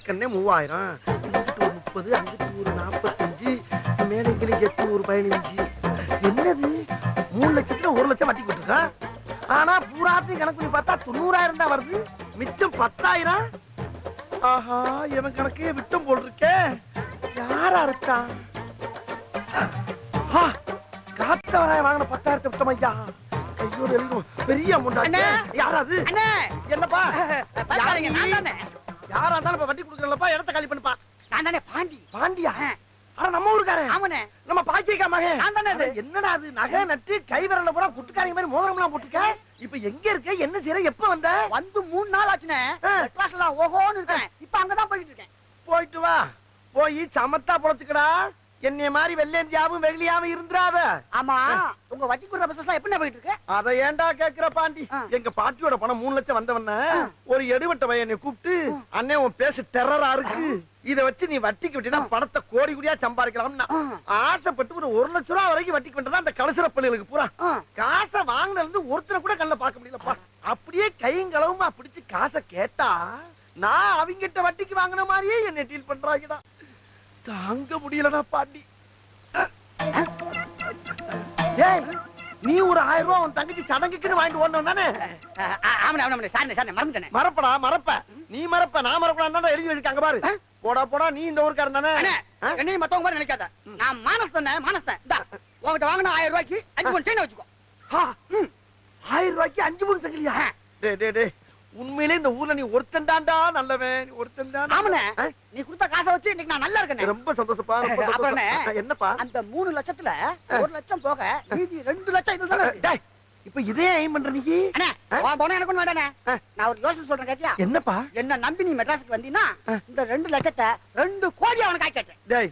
கண்ணே 3000, இங்கிட்டு ஒரு 30, அங்கிட்டு ஒரு 45, மேலைகளை 8 ஒரு 15. என்னது 3 லட்சத்துல 1 லட்சம் வட்டி போட்டுருக்கா. ஆனா பூராத்தையும் கணக்கு பண்ணி பார்த்தா 90,000 தான் வருது. மிச்சம் 10,000. ஆஹா, எவன் கணக்கே விட்டம் போல் இருக்கே. யாரா இருக்கா? காத்தவராய வாங்கின 10,000 விட்டம் ஐயா. ஐயோ, பெரிய அமௌண்ட். யாராது? என்னப்பா? யாரா இருந்தாலும் வட்டி கொடுக்கறப்பா, இடத்த காலி பண்ணுப்பா. நான் தானே பாண்டி. பாண்டியா? ஆனா நம்ம ஊருக்காரன். ஆமாண்ணே. நம்ம பாக்கியக்கா மகன். நான் தானே. என்னடா அது, நகை நட்டு கை விரல்ல பூரா குட்டுக்காரங்க மாதிரி மோதிரம்லாம் போட்டுக்க. இப்ப எங்க இருக்க, என்ன செய்யற, எப்ப வந்த? வந்து 3 நாள் ஆச்சுனே. கிளாஸ்ல ஓஹோன்னு இருக்கேன். இப்ப அங்கதான் போயிட்டு இருக்கேன். போயிட்டு வா, போய் சமத்தா பொழைச்சுக்கடா. என்னைய மாதிரி வெள்ளேந்தியாவும் வெள்ளியாவும் இருந்துராத. ஆமா, உங்க வட்டி குடுற பிசினஸ் எப்படி போயிட்டு இருக்கு? அத ஏன்டா கேக்குற பாண்டி? எங்க பாட்டியோட பணம் 3 லட்சம் வந்தவன ஒரு எடுவட்ட பையனை கூப்பிட்டு, அண்ணே உன் பேச டெரரா இருக்கு, இத வச்சு நீ வட்டிக்கு விட்டா பணத்தை கோடி கோடியா சம்பாதிக்கலாம்னா ஆசைப்பட்டு ஒரு 1 லட்சம் ரூபாய் வரைக்கும் வட்டிக்கு விட்டா அந்த கலசர பிள்ளைகளுக்கு பூரா காசை வாங்கினதுல இருந்து ஒருத்தரை கூட கண்ணில் பார்க்க முடியலப்பா. அப்படியே கையும் களவுமா பிடிச்சு காசை கேட்டா நான் அவங்கிட்ட வட்டிக்கு வாங்கின மாதிரியே என்ன டீல் பண்றாங்கடா. தாங்க முடியலடா பாண்டி. ஏய், நீ ஒரு 1000 ரூபாய் உன் தங்கச்சி சடங்குக்குன்னு வாங்கிட்டு ஓடணும் தானே? ஆமாண்ணே, சாரி மறந்துட்டேன். மறப்படா, மறப்ப. நீ மறப்ப, நான் மறப்படா எழுதி வச்சிருக்காங்க பாரு. போடா போடா, நீ இந்த ஊருக்காரன் தானே? என்னையும் மத்தவங்க மாதிரி நினைக்காத. நான் மானஸ்தான். உங்ககிட்ட வாங்கின 1000 ரூபாய்க்கு 5 பவுன் செயின் வச்சுக்கோ. 1000 ரூபாய்க்கு 5 பவுன் சங்கிலியா? டே, உண்மையிலே இந்த ஊர்ல நீ ஒருத்தன்டாண்டா நல்லவன். ஒருத்தன்டான். ஆமாண்ணே, நீ கொடுத்த காசை வச்சு இன்னைக்கு நான் நல்லா இருக்கேன். ரொம்ப சந்தோஷப்பா. என்னப்பா? அந்த 3 லட்சத்துல 1 லட்சம் போக மீதி 2 லட்சம் இதுதானே. இப்ப இதே ஏம் பண்ற நீ? அண்ணே, போனா எனக்கு ஒண்ணு வேண்டானே. நான் ஒரு யோசனை சொல்றேன், கேட்டியா? என்னப்பா? என்ன நம்பி நீ மெட்ராஸுக்கு வந்தீனா இந்த 2 லட்சத்தை 2 கோடி அவனுக்கு ஆக்கிட்டேன். டேய்,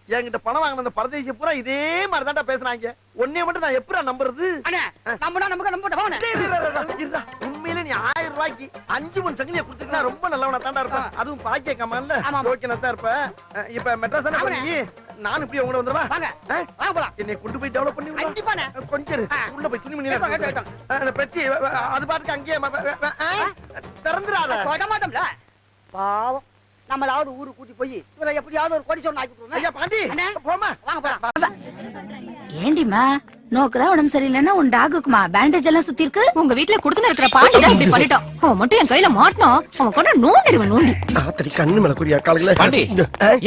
என்கிட்ட பணம் வாங்கின அந்த பரதேசி பூரா இதே மாதிரி தான்டா பேசுறாங்க. ஒன்னே மட்டும் நான் எப்படா நம்புறது? அண்ணே, நம்பிட்டு போனே. உண்மையிலே நீ 1000 ரூபாய்க்கு 5 பவுன் சங்கிலியை கொடுத்துட்டா ரொம்ப நல்லவனா தாண்டா இருப்பேன். அதுவும் பாக்கிய கமால்ல ஓகேனா தான் இருப்ப. இப்ப மெட்ராஸ் தானே போறீங்க? நான் இப்படி உங்க வந்துருவா. வாங்க போலாம். என்னை கொண்டு போய் டெவலப் பண்ணி கண்டிப்பானே. கொஞ்சம் உள்ள போய் துணி மணி அந்த பெட்டி அது பாட்டுக்கு அங்கேயே திறந்துடாத. மாட்டோம்ல, பாவம். நம்மளாவது ஊரு கூட்டி போய் இவரை எப்படியாவது ஒரு கோடி சொன்ன ஆக்கிடுவோம். ஐயா பாண்டி, போமா. வாங்க போலாம். ஏண்டிமா, நோக்குதான் உடம்பு சரியில்லைன்னா உன் டாகுக்குமா பேண்டேஜ் எல்லாம் சுத்தி இருக்கு. உங்க வீட்டுல குடுத்துன இருக்கிற பாண்டி தான் இப்படி பண்ணிட்டோம். அவன் மட்டும் என் கையில மாட்டணும், அவன் கொண்ட நோண்டிடுவன். நோண்டி ஆத்தடி கண்ணு மேல குறியா காலையில. பாண்டி,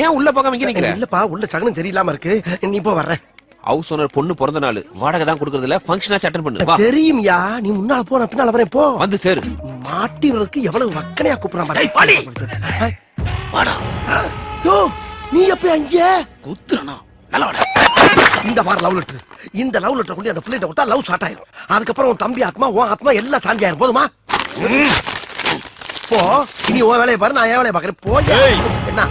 ஏன் உள்ள போகாம இங்க நிக்கிற? இல்லப்பா, உள்ள சகனம் சரியில்லாம இருக்கு. நீ போ, வர்றேன். ஹவுஸ் ஓனர் பொண்ணு பிறந்த நாள் வாடகை தான் கொடுக்கறது இல்ல, ஃபங்க்ஷனா அட்டெண்ட் பண்ணு. வா. தெரியும்யா, நீ முன்னால போ, நான் பின்னால வரேன். போ, வந்து சேரு. மாட்டினருக்கு எவ்வளவு வக்கனையா கூப்பிடுறான் பாரு. வாடா. யோ, நீ எப்ப அங்கே குத்துறனா? நல்லா வாடா. இந்த மாதிரி லவ் லெட்டர், இந்த லவ் லெட்டர் கொண்டு அந்த பிள்ளைகிட்ட விட்டா லவ் ஸ்டார்ட் ஆயிரும். அதுக்கப்புறம் உன் தம்பி ஆத்மா, உன் ஆத்மா எல்லாம் சாந்தி ஆயிரும். போதுமா? போ, இனி உன் வேலையை பாரு, நான் என் வேலையை பாக்குறேன். போ. என்ன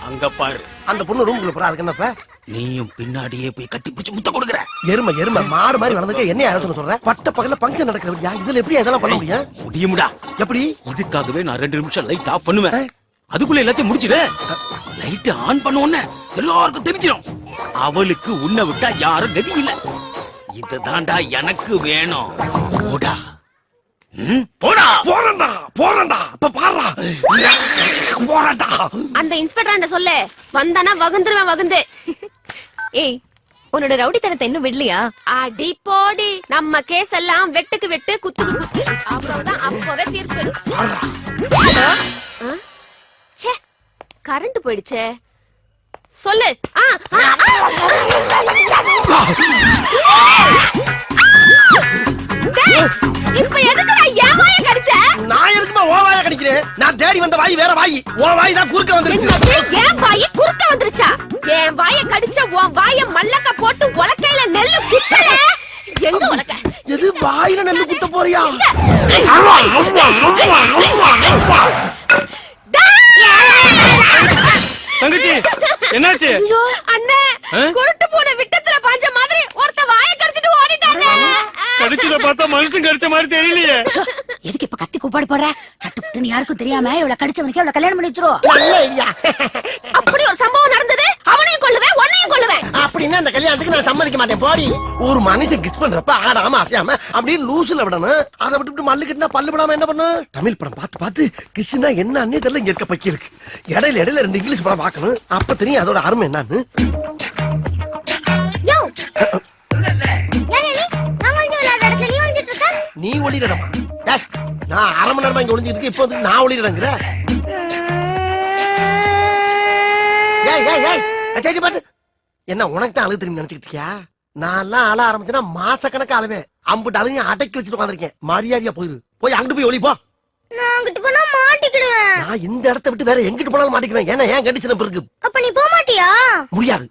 அங்க பாரு, அந்த பொண்ணு ரூமுக்குள்ள போறா. அதுக்கு என்னப்ப? நீயும் பின்னாடியே போய் கட்டி பிடிச்சு முத்த கொடுக்குற. எருமை மாடு மாதிரி வளர்ந்துக்க என்ன யோசனை சொல்ற? பட்ட பகல பங்கன் நடக்கிறதுயா, இதுல எப்படி இதெல்லாம் பண்ண முடியும்? முடியும்டா. எப்படி? இதுக்காகவே நான் 2 நிமிஷம் லைட் ஆஃப் பண்ணுவேன். அதுக்குள்ள எல்லாத்தையும் முடிச்சிடு. லைட் ஆன் பண்ணுவோன்னு எல்லாருக்கும் தெரிஞ்சிடும். அவளுக்கு உன்னை விட்டா யாரும் கதி இல்ல. இதுதான்டா எனக்கு வேணும். போடா போடா. போறேன்டா. இப்ப பாருடா. போறேன்டா. அந்த இன்ஸ்பெக்டர் சொல்லு, வந்தானா வகுந்துருவேன். ஏய், உன்னோட ரவுடித்தனத்தை இன்னும் விடலையா? அடி போடி, நம்ம கேஸ் எல்லாம் வெட்டுக்கு வெட்டு, குத்துக்கு குத்து. அவ்வளவுதான், அப்பவே தீர்ப்பு. ச்சே, கரண்ட் போயிடுச்சே. சொல்லு. இப்ப எதுக்கு என் வாய கடிச்ச? நான் எதுக்குமா ஓ வாய கடிக்கிறேன்? நான் தேடி வந்த வாய் வேற வாய். ஓ வாய் தான் குறுக்க வந்துருச்சு. என் வாய் குறுக்க வந்துருச்சா? என் வாய கடிச்ச உன் வாய மல்லக்க போட்டு உலக்கையில நெல்லு குத்தல. எங்க உலக்க? எது வாயில நெல்லு குத்த போறியா? தங்கச்சி, என்னாச்சு? ஐயோ அண்ணே, குருட்டு போன விட்டத்துல பாஞ்ச மாதிரி ஒருத்த வாய கடிச்சிட்டு ஓடிட்டானே. கடிச்சத பார்த்தா மனுஷன் கடிச்ச மாதிரி தெரியலையே. எதுக்கு இப்ப கத்தி கூப்பாடு போடுற? சட்டுப்புட்டுன்னு யாருக்கும் தெரியாம இவள கடிச்சவனுக்கு இவள கல்யாணம் பண்ணி வச்சிரும். நல்ல ஐடியா. அப்படி ஒரு சம்பவம் நடந்தது. அவனையும் கொல்லுவேன், உன்னையும் கொல்லுவேன். அப்படின்னா அந்த கல்யாணத்துக்கு நான் சம்மதிக்க மாட்டேன் போடி. ஒரு மனுஷன் கிஸ் பண்றப்ப ஆடாம அசையாம அப்படியே லூசுல விடணும். அதை விட்டு மல்லு கட்டினா பல்லு விடாம என்ன பண்ணும்? தமிழ் படம் பார்த்து பார்த்து கிஸ்னா என்னன்னே தெரியல. இங்க இருக்க பக்கி இருக்கு. இடையில 2 இங்கிலீஷ் படம் பார்க்கணும். அப்ப தெரியும் அதோட அருமை என்னன்னு. நீ ஒளிரடமா? நான் அரை மணி நேரமா இங்க ஒளிஞ்சிட்டு இருக்கேன். இப்போ வந்து நான் ஒளிரடங்கிற. சரி பாட்டு என்ன உனக்கு தான் அழுகு திரும்பி நினைச்சுக்கிட்டு இருக்கியா? நான் எல்லாம் அழ ஆரம்பிச்சேன்னா மாசக்கணக்கு அழுவேன். அம்புட்டு அழுங்க அடக்கி வச்சுட்டு உட்காந்துருக்கேன். மரியாதையா போயிரு. போய் அங்கிட்டு போய் ஒளி போ. நான் இந்த இடத்த விட்டு வேற எங்கிட்டு போனாலும் மாட்டிக்கிறேன். ஏன்னா ஏன் கண்டிஷன் இருக்கு. அப்ப நீ போக மாட்டியா? முடியாது.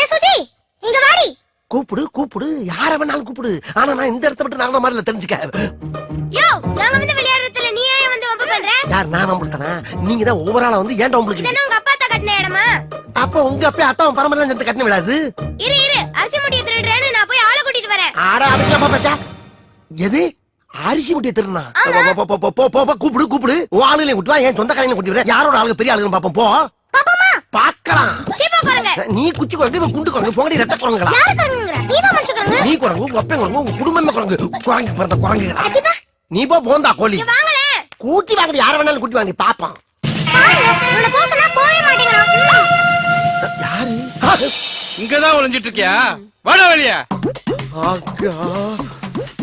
ஏ சுஜி இங்க வாடி. கூப்பிடு கூப்பிடு, யார வேணாலும் கூப்பிடு. ஆனா நான் இந்த இடத்த விட்டு நடந்த மாதிரி தெரிஞ்சுக்க. யோ நாங்க வந்து விளையாடுறதுல நீ ஏன் வந்து வம்பு பண்ற? யார் நான் வம்புத்தானா? நீங்க தான் ஓவராலா வந்து ஏன்டா உங்களுக்கு? இதெல்லாம் உங்க அப்பா தான் கட்டின இடமா? அப்ப உங்க அப்பா அத்தாவும் பரம்பரை சேர்ந்து கட்டின விடாது. இரு அரிசி முட்டியை திருடுறேன்னு நான் போய் ஆளை கூட்டிட்டு வரேன். ஆடா அதுக்கு அப்பா பச்சா. எது அரிசி முட்டியை திருடுனா? கூப்பிடு கூப்பிடு. உன் ஆளுகளையும் கூட்டு வா. என் சொந்த கடையில கூட்டி வர. யாரோட ஆளுங்க பெரிய ஆளுங்க பாப்போம். போ பாக்கலாம். நீ குச்சி குரங்கு, இவன் குண்டு குரங்கு. போங்கடி ரெட்ட குரங்குகளா? யாரு குரங்குங்கற? நீ தான் மனுஷ குரங்கு. நீ குரங்கு, உங்க அப்பன் குரங்கு, உங்க குடும்பமே குரங்கு. குரங்கு பிறந்த குரங்குகளா? நீ போ போந்தா கோழி. வாங்கல. கூட்டி வாங்கடி, யார வேணாலும் கூட்டி வாங்கடி பாப்பான். உன்னை போக சொன்னா போவே மாட்டேங்கறான். யாரு? இங்கதான் ஒளிஞ்சிட்டு இருக்கியா? வாடா வெளிய. ஆகா.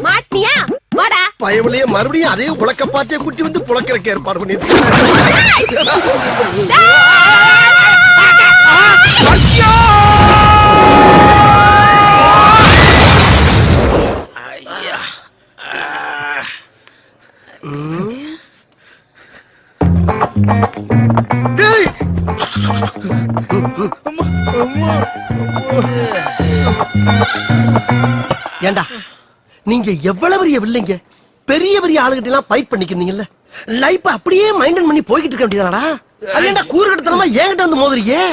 மாட்டியா? வாடா. பயவளைய மறுபடியும் அதே உலக்க பாட்டிய குட்டி வந்து புலக்கறக்க ஏற்பாடு பண்ணிட்டு. ஏண்டா நீங்க எவ்வளவு பெரிய வில்லைங்க, பெரிய பெரிய ஆளுகிட்ட எல்லாம் ஃபைட் பண்ணிக்கிறீங்கல்ல, லைஃப் அப்படியே மைண்டன் பண்ணி போய்கிட்டு இருக்க வேண்டியதாடா. அது ஏண்டா கூறுகட்டத்தனமா ஏங்கிட்ட வந்து மோதுறியே?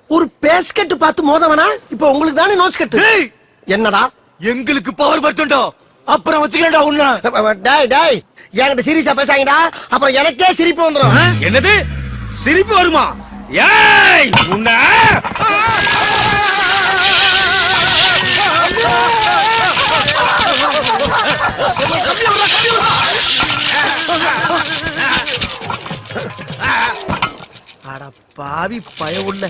ஒரு பேஸ்கெட் பார்த்து மோதவனா? இப்ப உங்களுக்கு தானே நோஸ் கட்டு. என்னடா எங்களுக்கு பவர் பட்டுண்டோ, அப்புறம் வச்சுக்கிறேன்டா உன்ன. டேய் டேய் என்கிட்ட சீரியஸா பேசாங்கடா, அப்புறம் எனக்கே சிரிப்பு வந்துடும். என்னது சிரிப்பு வருமா? ஏய் உன்ன அட பாவி பயவுள்ள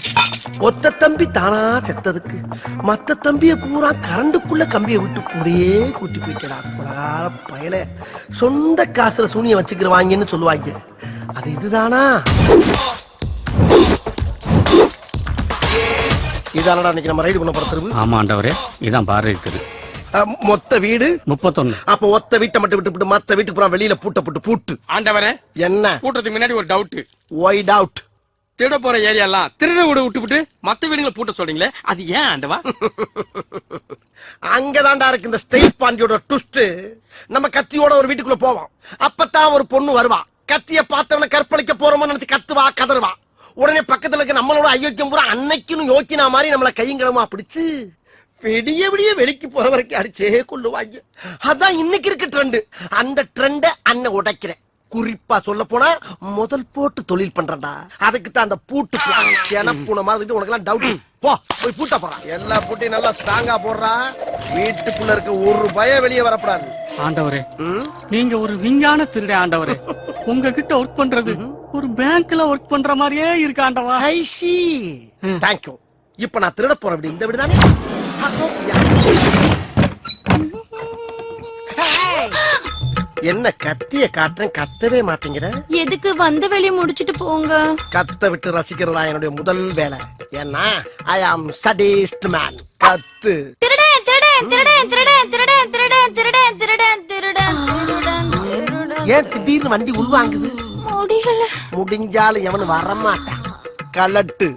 ஒத்த தம்பி தானா செத்ததுக்கு மத்த தம்பிய பூரா கரண்டுக்குள்ள கம்பிய விட்டு கூடயே கூட்டி போய்க்கிறா. குலகார பயல சொந்த காசுல சூனிய வச்சுக்கிறவாங்கன்னு சொல்லுவாங்க. அது இதுதானா? இதானடா இன்னைக்கு நம்ம ரைடு பண்ண போறது. ஆமா ஆண்டவரே, இதான் பாரு இருக்குது. மொத்த வீடு 31. அப்ப ஒத்த வீட்டை மட்டும் விட்டு மத்த வீட்டுக்கு பூரா வெளியில பூட்டு. ஆண்டவரே, என்ன கூட்டத்துக்கு முன்னாடி ஒரு டவுட். White out. திருட போற ஏரியா எல்லாம் திருட விட்டு மத்த வீடுகளை பூட்ட சொல்றீங்களே, அது ஏன் ஆண்டவா? அங்கதான்டா இருக்கு இந்த ஸ்டேட் பாண்டியோட ட்விஸ்ட். நம்ம கத்தியோட ஒரு வீட்டுக்குள்ள போவோம். அப்பதான் ஒரு பொண்ணு வருவா. கத்திய பார்த்தவன கற்பழிக்க போறோமோ நினைச்சு கத்துவா, கதறுவா. உடனே பக்கத்துல இருக்க நம்மளோட ஐயோக்கியம் பூரா அன்னைக்குன்னு யோக்கினா மாதிரி நம்மள கையங்கிழமா பிடிச்சு விடிய விடிய வெளிக்கு போற வரைக்கும் அடிச்சே கொள்ளுவாங்க. அதான் இன்னைக்கு இருக்க ட்ரெண்ட். அந்த ட்ரெண்ட அண்ணன் உடைக்கிறேன். குறிப்பா சொல்ல போனா முதல் போட்டு தொழில் பண்றா. அதுக்கு தான் அந்த பூட்டு பூன மாதிரி உனக்கு எல்லாம் டவுட். போ போய் பூட்ட போறான். எல்லா பூட்டையும் நல்லா ஸ்ட்ராங்கா போடுறா. வீட்டுக்குள்ள இருக்க ஒரு பயம் வெளியே வரப்படாது. ஆண்டவரே, நீங்க ஒரு விஞ்ஞான திருட ஆண்டவரே. உங்ககிட்ட ஒர்க் பண்றது ஒரு பேங்க்ல ஒர்க் பண்ற மாதிரியே இருக்கு ஆண்டவா. ஐ சி. தேங்க்யூ. இப்ப நான் திருட போற வீடு இந்த வீடு தானே? என்ன கத்திய காட்டுறேன், கத்தவே மாட்டேங்கிற. எதுக்கு வந்த வேலையை முடிச்சிட்டு போங்க. கத்த விட்டு ரசிக்கிறதா என்னுடைய முதல் வேலை. ஏன்னா ஐ ஆம் சடிஸ்ட் மேன். கத்து. திருடன் திருடன் திருடன் திருடன் திருடன் திருடன் திருடன் திருடன் திருடன் திருடன் திருடன். ஏன் திடீர்னு வண்டி உள்வாங்குது? முடியல. முடிஞ்சாலும் எவனு வரமாட்டான். கலட்டு.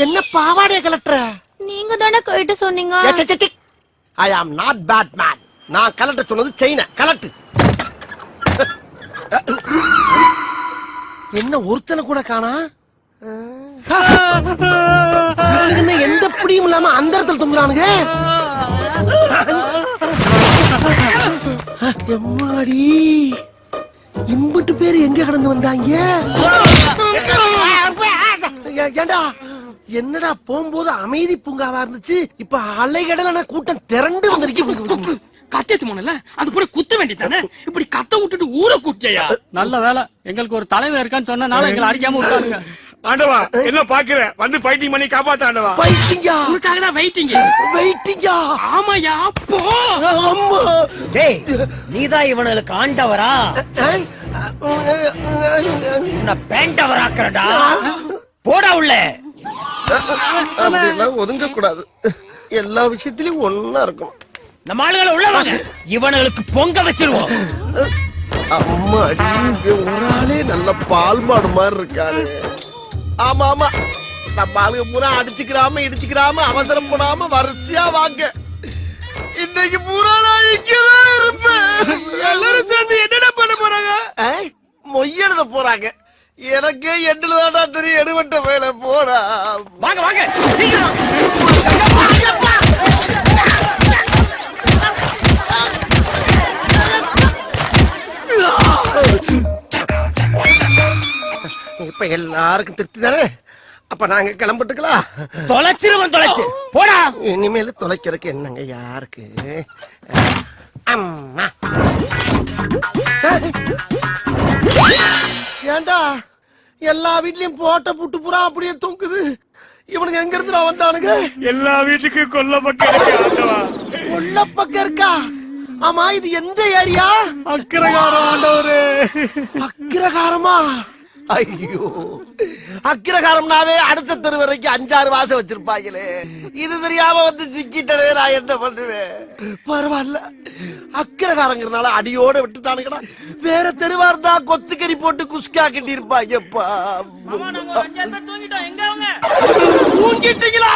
என்ன பாவாடைய கலட்டுற? நீங்க தானே கைட்டு சொன்னீங்க. ஐ ஆம் நாட் பேட் மேன். நான் கலட்ட சொன்னது செயின கலட்டு. என்ன ஒருத்தனை கூட காணா? என்ன எந்த பிடியும் இல்லாம அந்த இடத்துல தொங்குறானுங்க. எம்மாடி இம்புட்டு பேரு எங்க கடந்து வந்தாங்க? ஏண்டா என்னடா போகும்போது அமைதி பூங்காவா இருந்துச்சு, இப்ப அலைகடலான கூட்டம் திரண்டு வந்திருக்கு. கத்தேத்து போனல அது கூட குத்த வேண்டியதானே, இப்படி கத்த விட்டுட்டு ஊரை கூட்டியா? நல்ல வேலை எங்களுக்கு ஒரு தலைவர் இருக்கான்னு சொன்னனால எங்களை அடிக்காம விட்டாருங்க. ஆண்டவா என்ன பாக்குற, வந்து ஃபைட்டிங் பண்ணி காப்பாத்த ஆண்டவா. பைத்தியா உனக்காக தான் வெயிட்டிங். வெயிட்டிங்கா? ஆமாயா போ. அம்மா டேய் நீதான் இவனுக்கு ஆண்டவரா? உன்னை பேண்டவராக்குறடா. போடா உள்ள. அப்படியெல்லாம் ஒதுங்க கூடாது, எல்லா விஷயத்திலயும் ஒன்னா இருக்கும். நம்ம ஆளுகளை உள்ள வாங்க, இவனுக்கு பொங்க வச்சிருவோம். அம்மா நீங்க ஒரு ஆளே நல்ல பால் மாடு மாதிரி இருக்காரு. ஆமா ஆமா, நம்ம ஆளுங்க பூரா அடிச்சுக்கிறாம இடிச்சுக்கிறாம அவசரம் போடாம வரிசையா வாங்க. இன்னைக்கு பூரா நான் இங்கதான் இருப்பேன். எல்லாரும் சேர்ந்து என்னடா பண்ண போறாங்க? மொய் எழுத போறாங்க. எனக்கு எண்டுல தான்டா தெரியும், எடுவட்ட வேலை போடா. வாங்க வாங்க சீக்கிரம். இப்ப எல்லாருக்கும் திருப்தி தானே? அப்ப நாங்க கிளம்பிட்டுக்கலாம். தொலைச்சிருவன் தொலைச்சு போடா. இனிமேல் தொலைக்கிறதுக்கு என்னங்க யாருக்கு? அம்மா ஏண்டா எல்லா வீட்லயும் போட்ட புட்டு புறா அப்படியே தூக்குது. இவனுக்கு எங்க இருந்து வந்தானுங்க? எல்லா வீட்டுக்கு கொல்ல பக்கம் இருக்கு ஆண்டவா. உள்ள பக்கம் இருக்கா? ஆமா, இது எந்த ஏரியா? அக்கரகாரம் ஆண்டவரே. அக்கிரகாரமா? ஐயோ, அக்கிரகாரம்னாவே அடுத்த தெரு வரைக்கும் 5-6 வாசம் வச்சிருப்பாங்களே. இது தெரியாம வந்து சிக்கிட்டே நான் என்ன பண்ணுவேன்? பரவாயில்ல, அக்கிரகாரங்கிறனால அடியோட விட்டுட்டானுங்கடா. வேற தெருவா இருந்தா கொத்துக்கறி போட்டு குஸ்கா கட்டி இருப்பாங்கப்பா. தூங்கிட்டீங்களா?